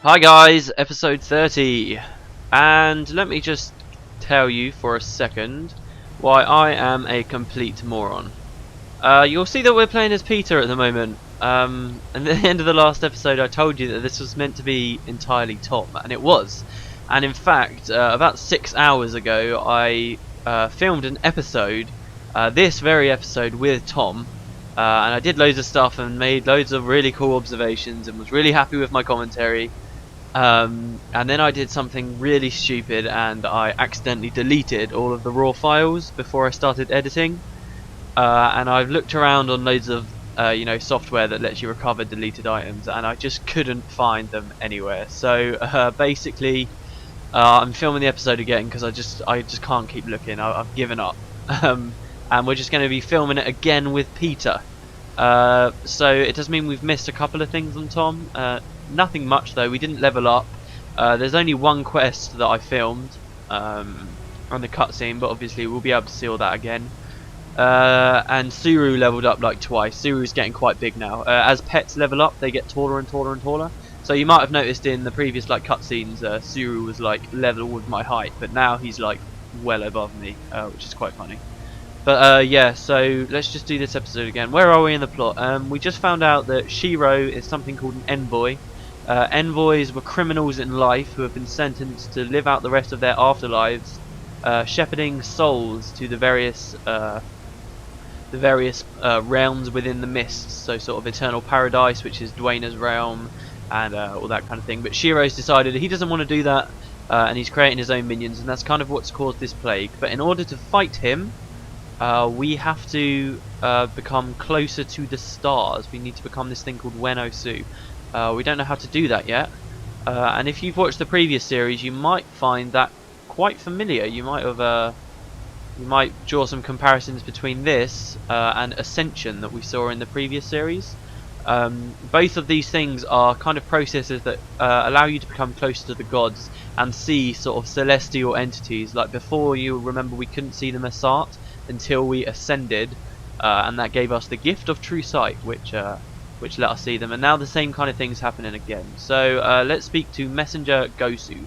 Hi guys, episode 30, and let me just tell you for a second why I am a complete moron. You'll see that we're playing as Peter at the moment, and at the end of the last episode I told you that this was meant to be entirely Tom, and it was. And in fact, about 6 hours ago I filmed an episode, this very episode with Tom, and I did loads of stuff and made loads of really cool observations and was really happy with my commentary. And then I did something really stupid and I accidentally deleted all of the raw files before I started editing. And I've looked around on loads of software that lets you recover deleted items, and I just couldn't find them anywhere. So basically, I'm filming the episode again because I just can't keep looking. I've given up. And we're just going to be filming it again with Peter. So it does mean we've missed a couple of things on Tom. Nothing much though. We didn't level up. There's only one quest that I filmed on the cutscene, but obviously we'll be able to see all that again. And Suru leveled up like twice. Suru's getting quite big now. As pets level up, they get taller and taller and taller. So you might have noticed in the previous cutscenes, Suru was like level with my height, but now he's like well above me, which is quite funny. But yeah, so let's just do this episode again. Where are we in the plot? We just found out that Shiro is something called an envoy. Envoys were criminals in life who have been sentenced to live out the rest of their afterlives, shepherding souls to the various realms within the mists. So sort of eternal paradise, which is Dwayna's realm, and all that kind of thing. But Shiro's decided he doesn't want to do that, and he's creating his own minions, and that's kind of what's caused this plague. But in order to fight him, we have to become closer to the stars. We need to become this thing called Wenosu. We don't know how to do that yet, and if you've watched the previous series, you might find that quite familiar. You might draw some comparisons between this and Ascension that we saw in the previous series. Both of these things are kind of processes that allow you to become closer to the gods and see sort of celestial entities. Like before, you remember we couldn't see them as Sart until we ascended, and that gave us the gift of true sight, which let us see them. And now the same kind of thing's happening again. So let's speak to Messenger Gosu,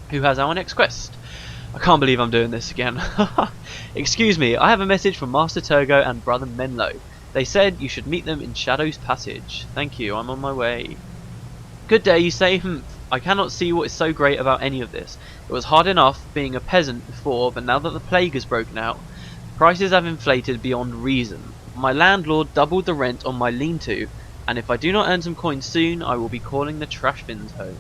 who has our next quest. I can't believe I'm doing this again. Excuse me, I have a message from Master Togo and Brother Menlo. They said you should meet them in Shadow's Passage. Thank you, I'm on my way. Good day, you say. I cannot see what is so great about any of this. It was hard enough being a peasant before, but now that the plague has broken out, prices have inflated beyond reason. My landlord doubled the rent on my lean-to, and if I do not earn some coins soon, I will be calling the trash bins home.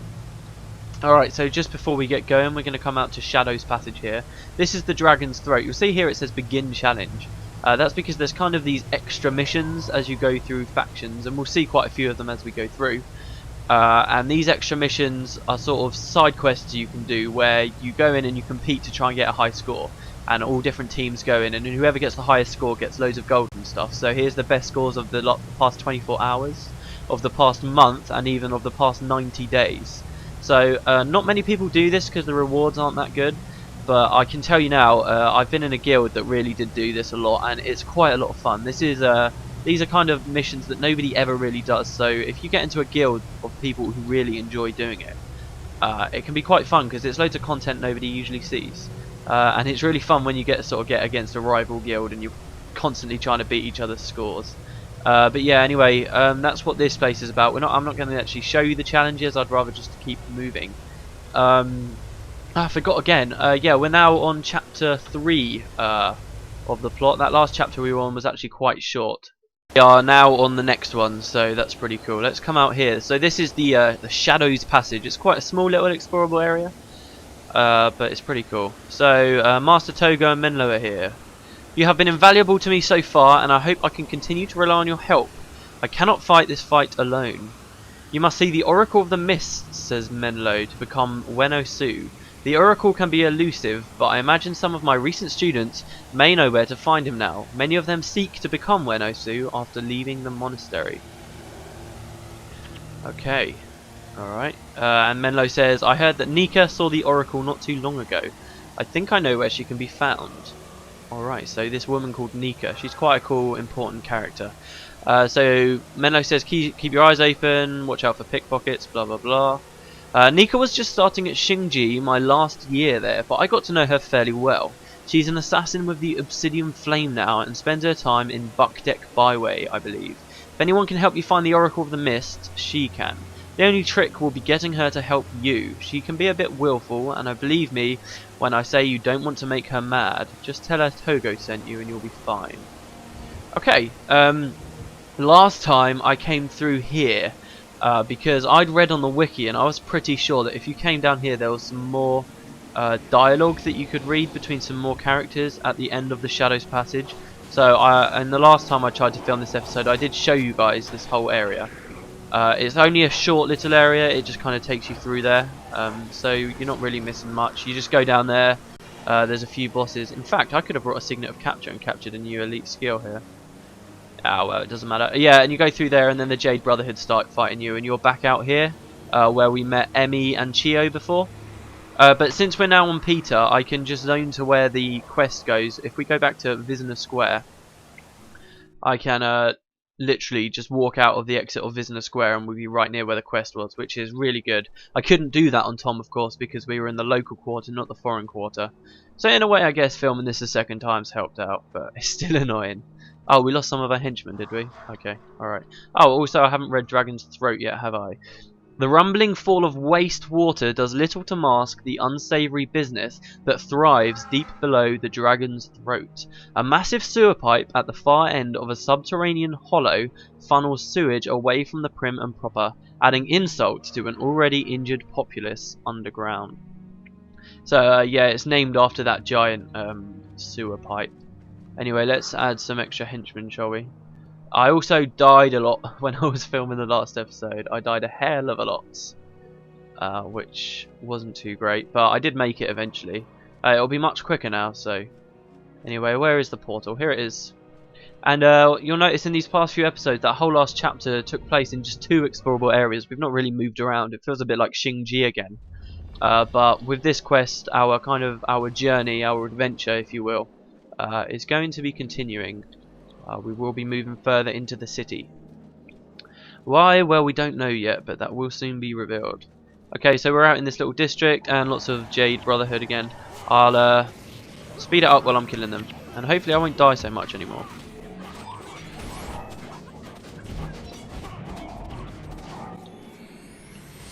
Alright, so just before we get going, we're going to come out to Shadow's Passage here. This is the Dragon's Throat. You'll see here it says Begin Challenge. That's because there's kind of these extra missions as you go through factions, and we'll see quite a few of them as we go through. And these extra missions are sort of side quests you can do where you go in and you compete to try and get a high score. And all different teams go in, and whoever gets the highest score gets loads of gold and stuff. So here's the best scores of the past 24 hours, of the past month, and even of the past 90 days. So not many people do this because the rewards aren't that good, but I can tell you now, I've been in a guild that really did do this a lot, and it's quite a lot of fun. These are kind of missions that nobody ever really does, so if you get into a guild of people who really enjoy doing it, it can be quite fun because it's loads of content nobody usually sees. And it's really fun when you get against a rival guild and you're constantly trying to beat each other's scores. But yeah, anyway, that's what this place is about. I'm not going to actually show you the challenges. I'd rather just keep moving. I forgot again. Yeah, we're now on chapter 3 of the plot. That last chapter we were on was actually quite short. We are now on the next one, so that's pretty cool. Let's come out here. So this is the Shadow's Passage. It's quite a small little explorable area. But it's pretty cool. So Master Togo and Menlo are here. You have been invaluable to me so far, and I hope I can continue to rely on your help. I cannot fight this fight alone. You must see the Oracle of the Mists, says Menlo, to become Wenosu. The Oracle can be elusive, but I imagine some of my recent students may know where to find him now. Many of them seek to become Wenosu after leaving the monastery. Okay. Alright, and Menlo says, I heard that Nika saw the Oracle not too long ago. I think I know where she can be found. Alright, so this woman called Nika, she's quite a cool, important character. So Menlo says, keep your eyes open, watch out for pickpockets, blah blah blah. Nika was just starting at Xingji my last year there, but I got to know her fairly well. She's an assassin with the Obsidian Flame now and spends her time in Buckdeck Byway, I believe. If anyone can help you find the Oracle of the Mist, she can. The only trick will be getting her to help you. She can be a bit willful, and believe me when I say you don't want to make her mad. Just tell her Togo sent you and you'll be fine. Okay, last time I came through here because I'd read on the wiki and I was pretty sure that if you came down here there was some more dialogue that you could read between some more characters at the end of the Shadows Passage. So and the last time I tried to film this episode I did show you guys this whole area. It's only a short little area, it just kind of takes you through there, so you're not really missing much. You just go down there, there's a few bosses. In fact, I could have brought a Signet of Capture and captured a new elite skill here. Ah, well, it doesn't matter. Yeah, and you go through there and then the Jade Brotherhood start fighting you and you're back out here, where we met Emmy and Chio before. But since we're now on Peter, I can just zone to where the quest goes. If we go back to Vizsla Square, I can literally just walk out of the exit of Vizsla Square and we'll be right near where the quest was, which is really good. I couldn't do that on Tom, of course, because we were in the local quarter, not the foreign quarter. So in a way, I guess filming this a second time's helped out, but it's still annoying. Oh, we lost some of our henchmen, did we? Okay, alright. Oh, also, I haven't read Dragon's Throat yet, have I? The rumbling fall of waste water does little to mask the unsavoury business that thrives deep below the dragon's throat. A massive sewer pipe at the far end of a subterranean hollow funnels sewage away from the prim and proper, adding insult to an already injured populace underground. So yeah, it's named after that giant sewer pipe. Anyway, let's add some extra henchmen, shall we? I also died a lot when I was filming the last episode. I died a hell of a lot, which wasn't too great, but I did make it eventually. It'll be much quicker now, so... Anyway, where is the portal? Here it is. And you'll notice in these past few episodes that whole last chapter took place in just 2 explorable areas. We've not really moved around. It feels a bit like Xingji again. But with this quest, our journey, our adventure, if you will, is going to be continuing. We will be moving further into the city. Why? Well, we don't know yet, but that will soon be revealed. Okay, so we're out in this little district and lots of Jade Brotherhood again. I'll speed it up while I'm killing them, and hopefully I won't die so much anymore.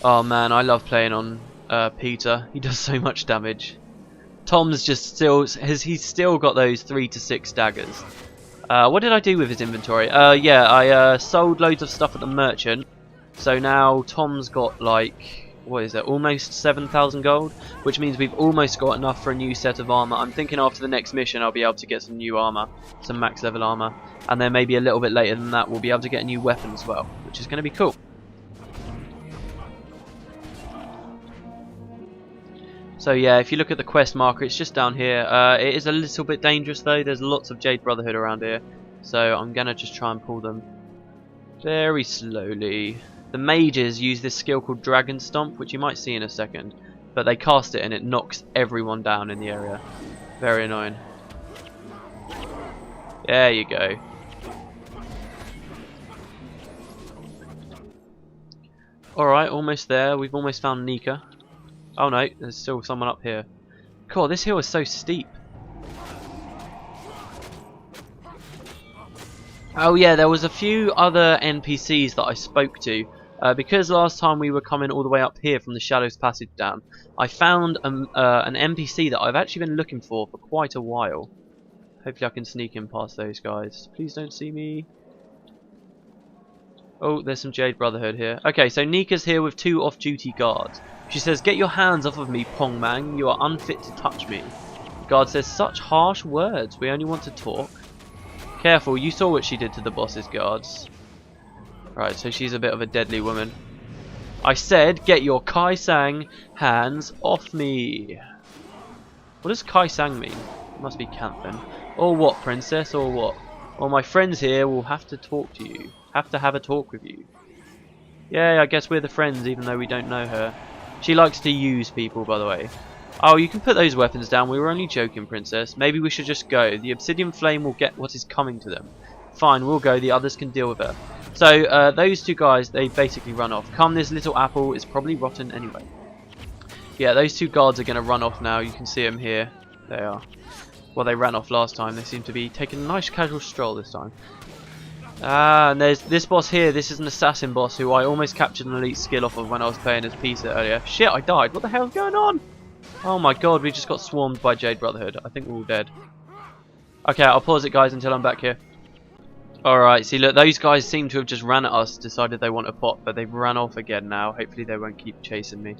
Oh man, I love playing on Peter. He does so much damage. Tom's just he's still got those 3 to 6 daggers. What did I do with his inventory? Yeah, I sold loads of stuff at the merchant. So now Tom's got like, what is it, almost 7,000 gold, which means we've almost got enough for a new set of armor. I'm thinking after the next mission I'll be able to get some new armor, some max level armor, and then maybe a little bit later than that we'll be able to get a new weapon as well, which is going to be cool. So yeah, if you look at the quest marker, it's just down here. It is a little bit dangerous though. There's lots of Jade Brotherhood around here, so I'm gonna just try and pull them very slowly. The mages use this skill called Dragon Stomp, which you might see in a second, but they cast it and it knocks everyone down in the area. Very annoying. There you go. Alright, almost there. We've almost found Nika. Oh no, there's still someone up here. Cool, this hill is so steep. Oh yeah, there was a few other NPCs that I spoke to. Because last time we were coming all the way up here from the Shadows Passage down, I found an NPC that I've actually been looking for quite a while. Hopefully I can sneak in past those guys. Please don't see me. Oh, there's some Jade Brotherhood here. Okay, so Nika's here with 2 off-duty guards. She says, "Get your hands off of me, Pongmang. You are unfit to touch me." The guard says, "Such harsh words. We only want to talk." Careful, you saw what she did to the boss's guards. Right, so she's a bit of a deadly woman. I said, "Get your Kai Sang hands off me." What does Kai Sang mean? It must be Cantha. Or what, princess, or what? Well, my friends here will have to talk to you. Have to have a talk with you. Yeah, I guess we're the friends even though we don't know her. She likes to use people, by the way. Oh, you can put those weapons down. We were only joking, princess. Maybe we should just go. The Obsidian Flame will get what is coming to them. Fine, we'll go. The others can deal with her. So those two guys, they basically run off. Come, this little apple is probably rotten anyway. Yeah, those two guards are going to run off now. You can see them here. They are. Well, they ran off last time. They seem to be taking a nice casual stroll this time. And there's this boss here. This is an assassin boss who I almost captured an elite skill off of when I was playing as Peter earlier. Shit, I died. What the hell's going on? Oh my god, we just got swarmed by Jade Brotherhood. I think we're all dead. Okay, I'll pause it, guys, until I'm back here. Alright, see, look, those guys seem to have just ran at us, decided they want a pot, but they've ran off again now. Hopefully they won't keep chasing me.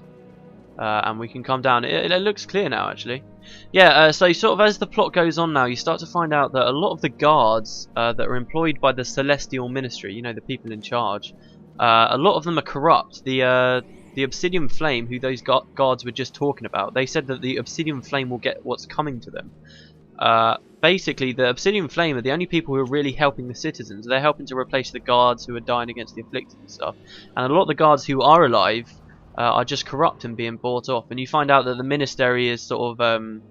And we can come down. It looks clear now, actually. Yeah, so sort of as the plot goes on now, you start to find out that a lot of the guards that are employed by the Celestial Ministry, you know, the people in charge, a lot of them are corrupt. The Obsidian Flame, who those guards were just talking about, they said that the Obsidian Flame will get what's coming to them. Basically, the Obsidian Flame are the only people who are really helping the citizens. They're helping to replace the guards who are dying against the afflicted and stuff. And a lot of the guards who are alive are just corrupt and being bought off. And you find out that the Ministry is sort of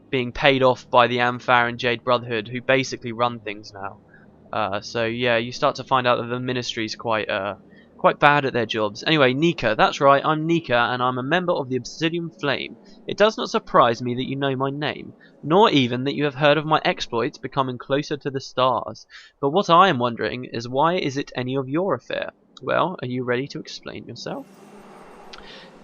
being paid off by the Amphar and Jade Brotherhood, who basically run things now. So yeah, you start to find out that the Ministry is quite bad at their jobs. Anyway, Nika, that's right, I'm Nika, and I'm a member of the Obsidian Flame. It does not surprise me that you know my name, nor even that you have heard of my exploits becoming closer to the stars. But what I am wondering is, why is it any of your affair? Well, are you ready to explain yourself?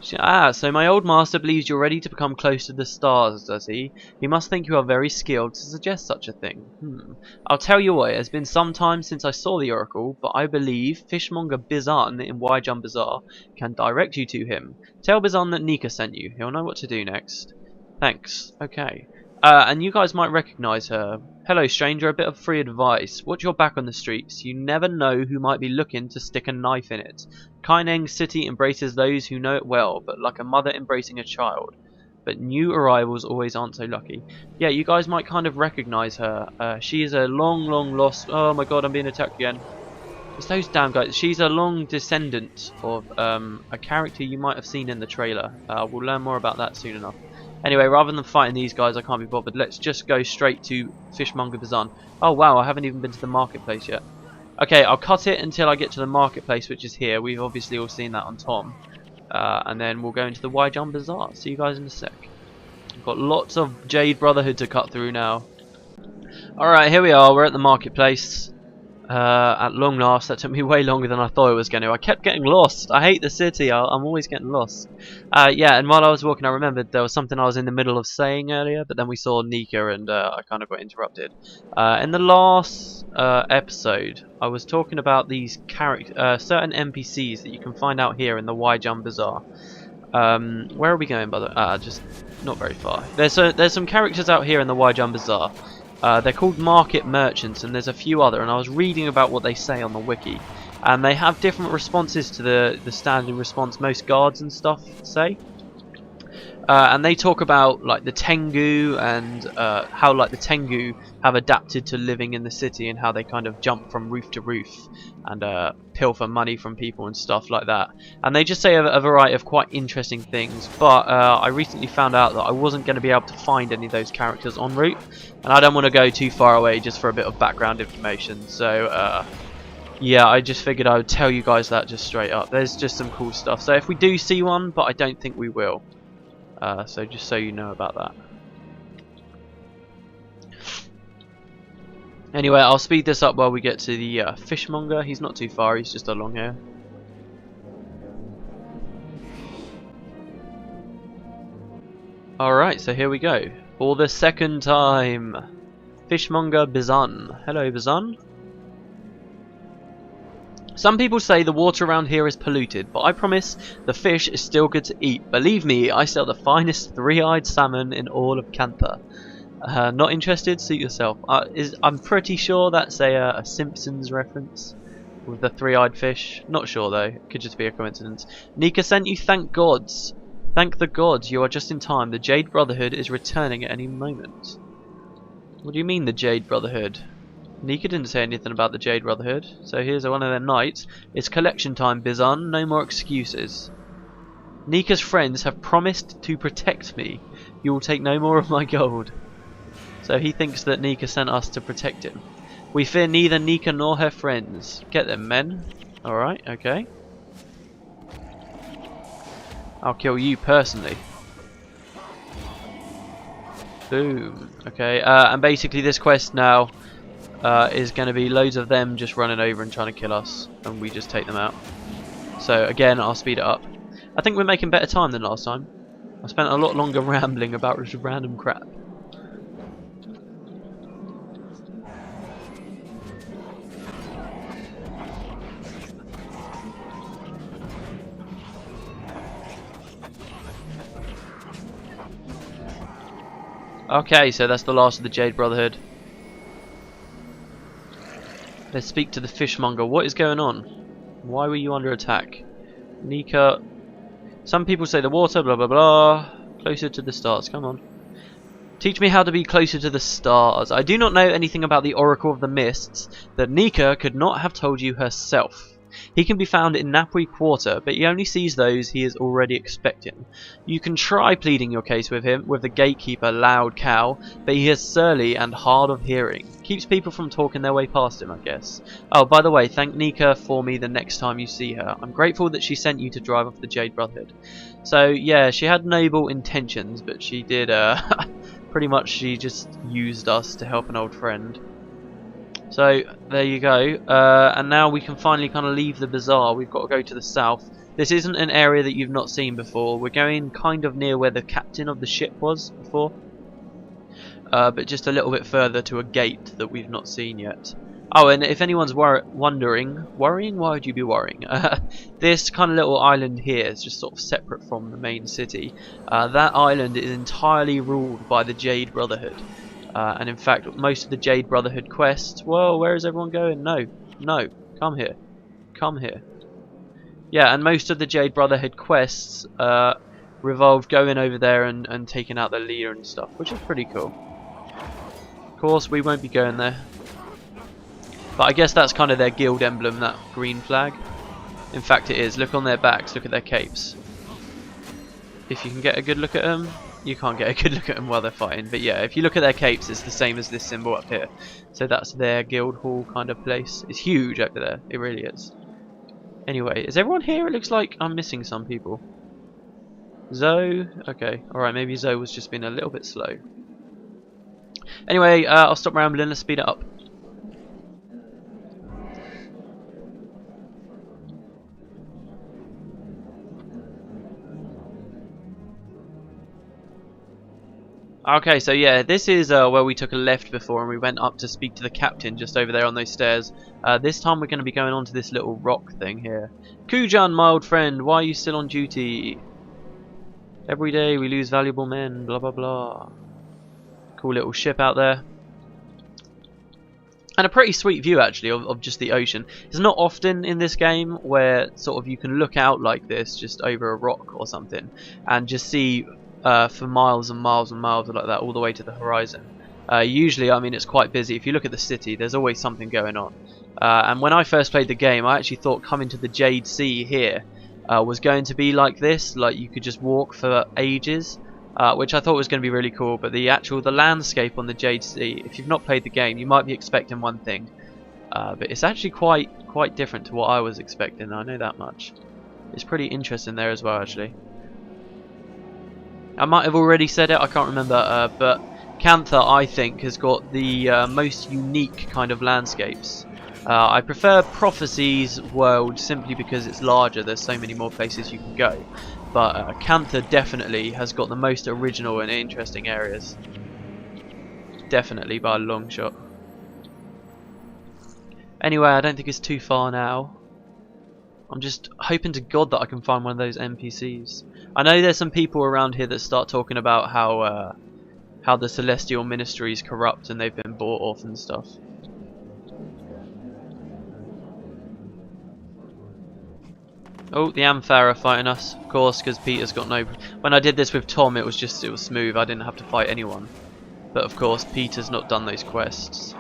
So my old master believes you're ready to become close to the stars, does he? He must think you are very skilled to suggest such a thing. I'll tell you what, it has been some time since I saw the oracle, but I believe fishmonger Bizan in Wyjum Bazaar can direct you to him. Tell Bizan that Nika sent you. He'll know what to do next. Thanks. Okay. And you guys might recognise her. Hello, stranger. A bit of free advice. Watch your back on the streets. You never know who might be looking to stick a knife in it. Kaineng City embraces those who know it well, but like a mother embracing a child. But new arrivals always aren't so lucky. Yeah, you guys might kind of recognise her. She is a long lost... Oh my god, I'm being attacked again. It's those damn guys. She's a long descendant of a character you might have seen in the trailer. We'll learn more about that soon enough. Anyway, rather than fighting these guys, I can't be bothered. Let's just go straight to Fishmonger Bizan. Oh wow, I haven't even been to the marketplace yet. Okay, I'll cut it until I get to the marketplace, which is here. We've obviously all seen that on Tom. And then we'll go into the Wyjum Bazaar. See you guys in a sec. We've got lots of Jade Brotherhood to cut through now. Alright, here we are. We're at the marketplace. At long last. That took me way longer than I thought it was going to. I kept getting lost. I hate the city. I'm always getting lost. Yeah, and while I was walking, I remembered there was something I was in the middle of saying earlier, but then we saw Nika and I kind of got interrupted. In the last episode, I was talking about these certain NPCs that you can find out here in the Wyjum Bazaar. Where are we going, by the way? Just not very far. There's some characters out here in the Wyjum Bazaar. They're called market merchants, and there's a few other, and I was reading about what they say on the wiki, and they have different responses to the standard response most guards and stuff say. And they talk about like the Tengu and how like the Tengu have adapted to living in the city and how they kind of jump from roof to roof and pilfer money from people and stuff like that. And they just say a variety of quite interesting things. But I recently found out that I wasn't going to be able to find any of those characters en route, and I don't want to go too far away just for a bit of background information. So yeah, I just figured I would tell you guys that just straight up. There's just some cool stuff. So if we do see one, but I don't think we will. So just so you know about that. Anyway, I'll speed this up while we get to the fishmonger. He's not too far, he's just along here. Alright, so here we go. For the second time. Fishmonger Bizan. Hello, Bizan. Some people say the water around here is polluted, but I promise the fish is still good to eat. Believe me, I sell the finest three-eyed salmon in all of Cantha. Not interested? Suit yourself. I'm pretty sure that's a Simpsons reference with the three-eyed fish. Not sure though. It could just be a coincidence. Nika sent you. Thank gods. Thank the gods. You are just in time. The Jade Brotherhood is returning at any moment. What do you mean the Jade Brotherhood? Nika didn't say anything about the Jade Brotherhood, so here's one of their knights. It's collection time, Bizan, no more excuses. Nika's friends have promised to protect me. You will take no more of my gold. So he thinks that Nika sent us to protect him. We fear neither Nika nor her friends. Get them, men. Alright, okay. I'll kill you personally. Boom. Okay, and basically this quest now is going to be loads of them just running over and trying to kill us, and we just take them out. So again, I'll speed it up. I think we're making better time than last time. I spent a lot longer rambling about just random crap. Okay, so that's the last of the Jade Brotherhood. Let's speak to the fishmonger. What is going on? Why were you under attack? Nika. Some people say the water, blah blah blah. Closer to the stars, come on. Teach me how to be closer to the stars. I do not know anything about the Oracle of the Mists that Nika could not have told you herself. He can be found in Napui Quarter, but he only sees those he is already expecting. You can try pleading your case with him, with the gatekeeper Loud Cow, but he is surly and hard of hearing. Keeps people from talking their way past him, I guess. Oh, by the way, thank Nika for me the next time you see her. I'm grateful that she sent you to drive off the Jade Brotherhood. So, yeah, she had noble intentions, but she did, pretty much she just used us to help an old friend. So there you go, and now we can finally kind of leave the bazaar. We've got to go to the south. This isn't an area that you've not seen before. We're going kind of near where the captain of the ship was before, but just a little bit further to a gate that we've not seen yet. Oh, and if anyone's worrying, why would you be worrying? This kind of little island here is just sort of separate from the main city. That island is entirely ruled by the Jade Brotherhood. And in fact, most of the Jade Brotherhood quests... Whoa, where is everyone going? No, no, come here. Come here. Yeah, and most of the Jade Brotherhood quests revolved going over there and taking out the leader and stuff, which is pretty cool. Of course, we won't be going there. But I guess that's kind of their guild emblem, that green flag. In fact, it is. Look on their backs, look at their capes. If you can get a good look at them... You can't get a good look at them while they're fighting, but yeah, if you look at their capes, it's the same as this symbol up here. So that's their guild hall kind of place. It's huge over there, it really is. Anyway, is everyone here? It looks like I'm missing some people. Zoe, okay, alright, maybe Zoe was just being a little bit slow. Anyway, I'll stop rambling, let's speed it up. Okay, so yeah, this is where we took a left before and we went up to speak to the captain just over there on those stairs. This time we're going to be going on to this little rock thing here. Kujan, my old friend, why are you still on duty? Every day we lose valuable men, blah blah blah. Cool little ship out there. And a pretty sweet view actually of just the ocean. It's not often in this game where sort of you can look out like this just over a rock or something and just see for miles and miles and miles like that all the way to the horizon. Usually, I mean, it's quite busy. If you look at the city, there's always something going on. And when I first played the game, I actually thought coming to the Jade Sea here was going to be like this, like you could just walk for ages, which I thought was going to be really cool. But the landscape on the Jade Sea, if you've not played the game, you might be expecting one thing, but it's actually quite different to what I was expecting. I know that much. It's pretty interesting there as well, actually. I might have already said it, I can't remember, but Cantha, I think, has got the most unique kind of landscapes. I prefer Prophecy's world simply because it's larger, there's so many more places you can go. But Cantha definitely has got the most original and interesting areas. Definitely, by a long shot. Anyway, I don't think it's too far now. I'm just hoping to God that I can find one of those NPCs. I know there's some people around here that start talking about how the Celestial Ministry is corrupt and they've been bought off and stuff. Oh, the Amphar are fighting us, of course, because Peter's got no... When I did this with Tom, it was smooth. I didn't have to fight anyone. But of course, Peter's not done those quests.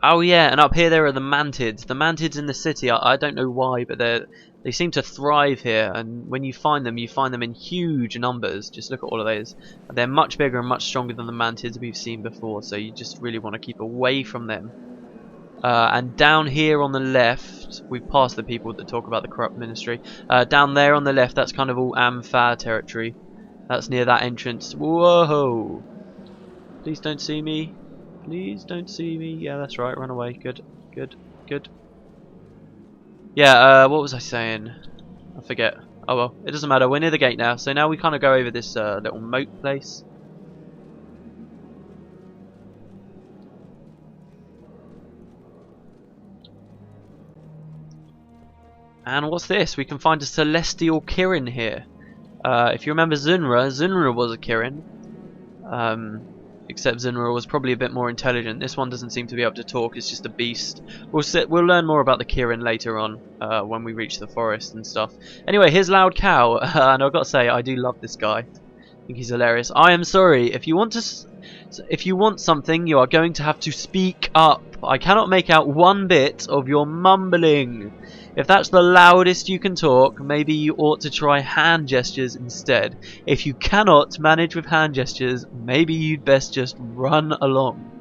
Oh yeah, and up here there are the mantids. The mantids in the city, I don't know why, but they seem to thrive here. And when you find them in huge numbers. Just look at all of those. They're much bigger and much stronger than the mantids we've seen before. So you just really want to keep away from them. And down here on the left, we've passed the people that talk about the corrupt ministry. Down there on the left, that's kind of all Amphar territory. That's near that entrance. Whoa! Please don't see me. Please don't see me. Yeah, that's right. Run away. Good. Good. Good. Yeah, what was I saying? I forget. Oh well, it doesn't matter. We're near the gate now. So now we kind of go over this little moat place. And what's this? We can find a celestial Kirin here. If you remember Zunra was a Kirin. Except Zunra was probably a bit more intelligent. This one doesn't seem to be able to talk. It's just a beast. We'll learn more about the Kirin later on when we reach the forest and stuff. Anyway, here's Loud Cow, and I've got to say I do love this guy. I think he's hilarious. I am sorry. If you want something, you are going to have to speak up. I cannot make out one bit of your mumbling. If that's the loudest you can talk, maybe you ought to try hand gestures instead. If you cannot manage with hand gestures, maybe you'd best just run along.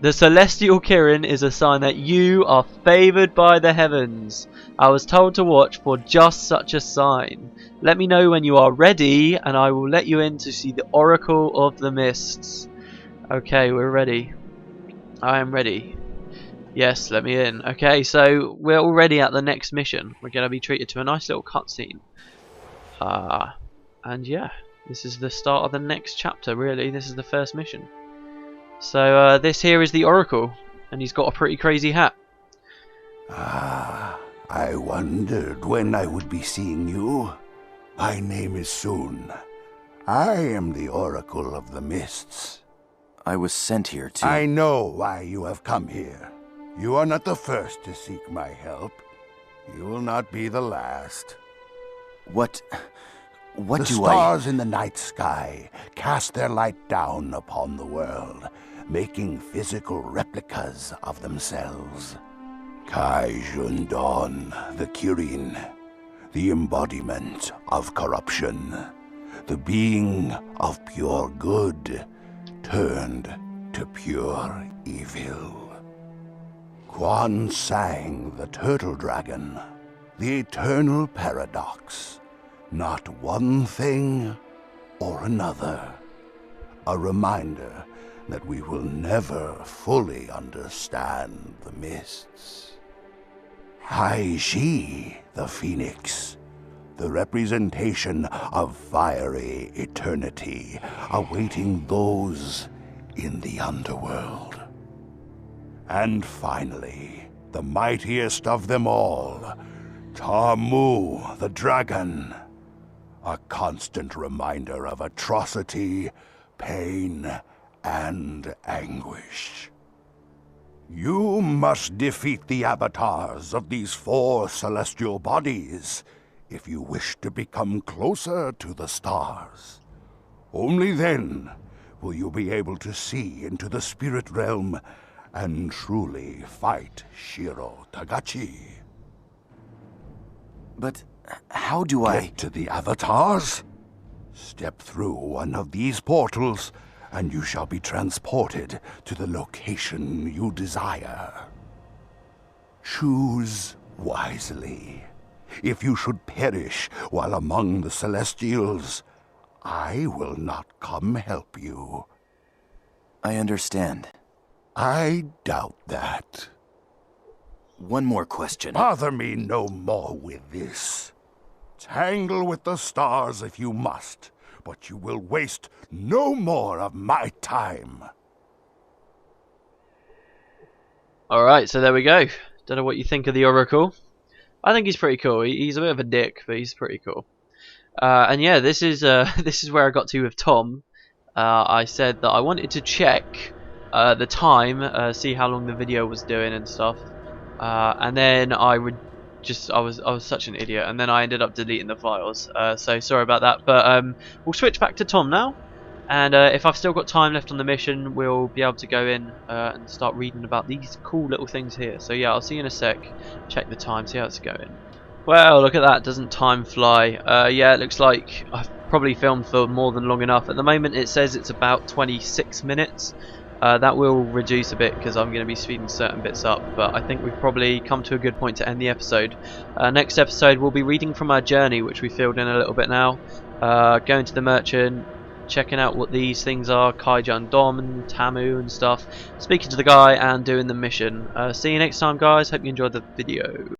The celestial Kirin is a sign that you are favoured by the heavens. I was told to watch for just such a sign. Let me know when you are ready, and I will let you in to see the Oracle of the Mists. Okay, we're ready. I am ready. Yes, let me in. Okay, so we're already at the next mission. We're going to be treated to a nice little cutscene. And yeah, this is the start of the next chapter, really. This is the first mission. So this here is the Oracle, and he's got a pretty crazy hat. Ah, I wondered when I would be seeing you. My name is Sun. I am the Oracle of the Mists. I was sent here to... I know why you have come here. You are not the first to seek my help. You will not be the last. What The stars in the night sky cast their light down upon the world, making physical replicas of themselves. Kai Jundon, the Kirin, the embodiment of corruption, the being of pure good, turned to pure evil. Quan Sang, the turtle dragon, the eternal paradox, not one thing or another. A reminder that we will never fully understand the mists. Hai Shi, the phoenix, the representation of fiery eternity, awaiting those in the underworld. And finally, the mightiest of them all, Tamu, the dragon, a constant reminder of atrocity, pain, and anguish. You must defeat the avatars of these 4 celestial bodies if you wish to become closer to the stars. Only then will you be able to see into the spirit realm and truly fight Shiro Tagachi. But how do I... Get to the avatars? Step through one of these portals, and you shall be transported to the location you desire. Choose wisely. If you should perish while among the Celestials, I will not come help you. I understand. I doubt that. One more question. Bother me no more with this. Tangle with the stars if you must, but you will waste no more of my time. Alright, so there we go. Don't know what you think of the Oracle. I think he's pretty cool. He's a bit of a dick, but he's pretty cool. And yeah, this is where I got to with Tom. I said that I wanted to check the time, see how long the video was doing and stuff, and then I was such an idiot, and then I ended up deleting the files. So sorry about that, but we'll switch back to Tom now. And if I've still got time left on the mission, we'll be able to go in and start reading about these cool little things here. So yeah, I'll see you in a sec. Check the time, see how it's going. Well, look at that, doesn't time fly? Yeah, it looks like I've probably filmed for more than long enough. At the moment it says it's about 26 minutes. That will reduce a bit because I'm going to be speeding certain bits up, but I think we've probably come to a good point to end the episode. Next episode we'll be reading from our journey, which we filled in a little bit now. Going to the merchant, checking out what these things are, Kaijan Dom and Tamu and stuff, speaking to the guy and doing the mission. See you next time guys, hope you enjoyed the video.